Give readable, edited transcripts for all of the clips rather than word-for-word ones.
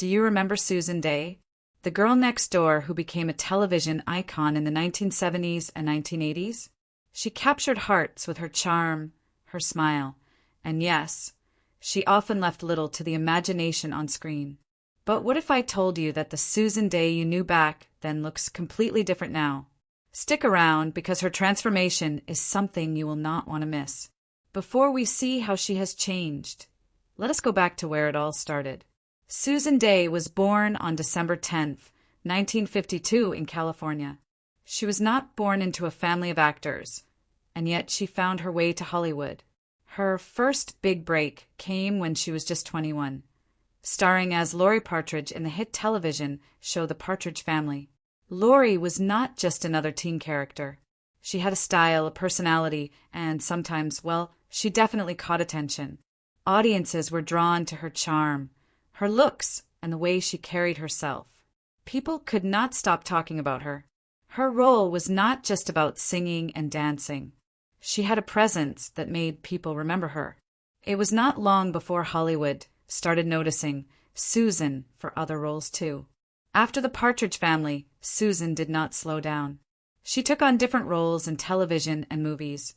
Do you remember Susan Dey? The girl next door who became a television icon in the 1970s and 1980s? She captured hearts with her charm, her smile, and yes, she often left little to the imagination on screen. But what if I told you that the Susan Dey you knew back then looks completely different now? Stick around because her transformation is something you will not want to miss. Before we see how she has changed, let us go back to where it all started. Susan Dey was born on December 10th, 1952 in California. She was not born into a family of actors, and yet she found her way to Hollywood. Her first big break came when she was just 21, starring as Laurie Partridge in the hit television show The Partridge Family. Laurie was not just another teen character. She had a style, a personality, and sometimes, well, she definitely caught attention. Audiences were drawn to her charm, her looks, and the way she carried herself. People could not stop talking about her. Her role was not just about singing and dancing. She had a presence that made people remember her. It was not long before Hollywood started noticing Susan for other roles too. After The Partridge Family, Susan did not slow down. She took on different roles in television and movies,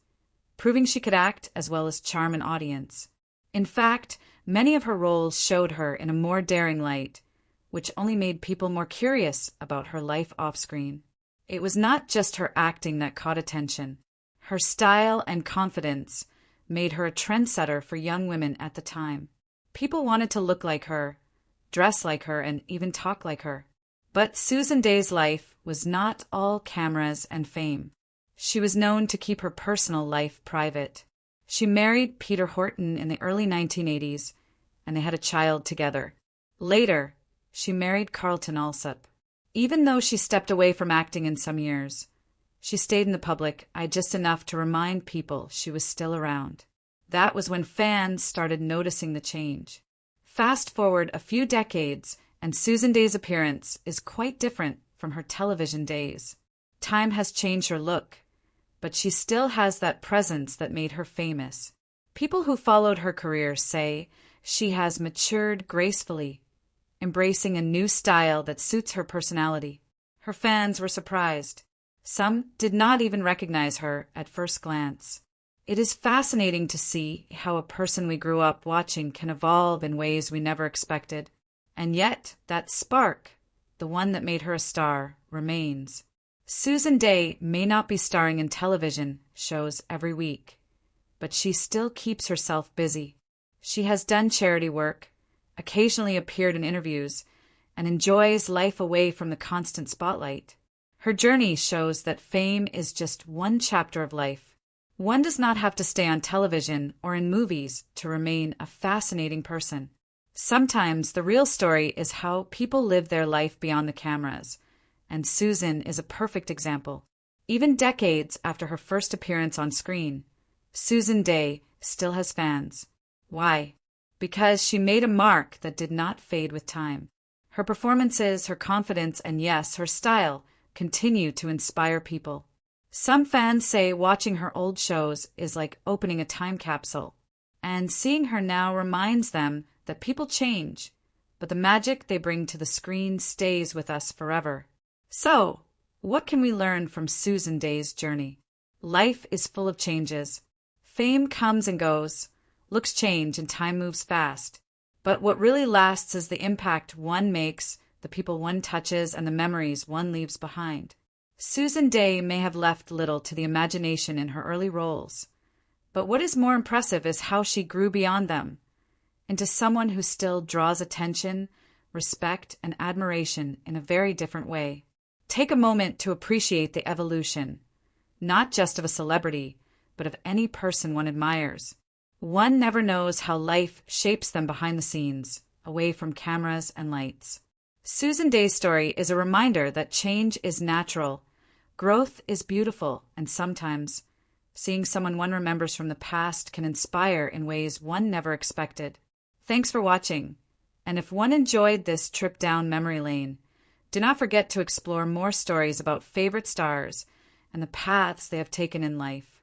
proving she could act as well as charm an audience. In fact, many of her roles showed her in a more daring light, which only made people more curious about her life off-screen. It was not just her acting that caught attention. Her style and confidence made her a trendsetter for young women at the time. People wanted to look like her, dress like her, and even talk like her. But Susan Dey's life was not all cameras and fame. She was known to keep her personal life private. She married Peter Horton in the early 1980s, and they had a child together. Later, she married Carlton Alsop. Even though she stepped away from acting in some years, she stayed in the public eye just enough to remind people she was still around. That was when fans started noticing the change. Fast forward a few decades, and Susan Dey's appearance is quite different from her television days. Time has changed her look, but she still has that presence that made her famous. People who followed her career say she has matured gracefully, embracing a new style that suits her personality. Her fans were surprised. Some did not even recognize her at first glance. It is fascinating to see how a person we grew up watching can evolve in ways we never expected. And yet, that spark, the one that made her a star, remains. Susan Dey may not be starring in television shows every week, but she still keeps herself busy. She has done charity work, occasionally appeared in interviews, and enjoys life away from the constant spotlight. Her journey shows that fame is just one chapter of life. One does not have to stay on television or in movies to remain a fascinating person. Sometimes the real story is how people live their life beyond the cameras, and Susan is a perfect example. Even decades after her first appearance on screen, Susan Dey still has fans. Why? Because she made a mark that did not fade with time. Her performances, her confidence, and yes, her style continue to inspire people. Some fans say watching her old shows is like opening a time capsule, and seeing her now reminds them that people change, but the magic they bring to the screen stays with us forever. So, what can we learn from Susan Dey's journey? Life is full of changes. Fame comes and goes, looks change, and time moves fast. But what really lasts is the impact one makes, the people one touches, and the memories one leaves behind. Susan Dey may have left little to the imagination in her early roles, but what is more impressive is how she grew beyond them, into someone who still draws attention, respect, and admiration in a very different way. Take a moment to appreciate the evolution, not just of a celebrity, but of any person one admires. One never knows how life shapes them behind the scenes, away from cameras and lights. Susan Dey's story is a reminder that change is natural, growth is beautiful, and sometimes seeing someone one remembers from the past can inspire in ways one never expected. Thanks for watching, and if one enjoyed this trip down memory lane, do not forget to explore more stories about favorite stars and the paths they have taken in life.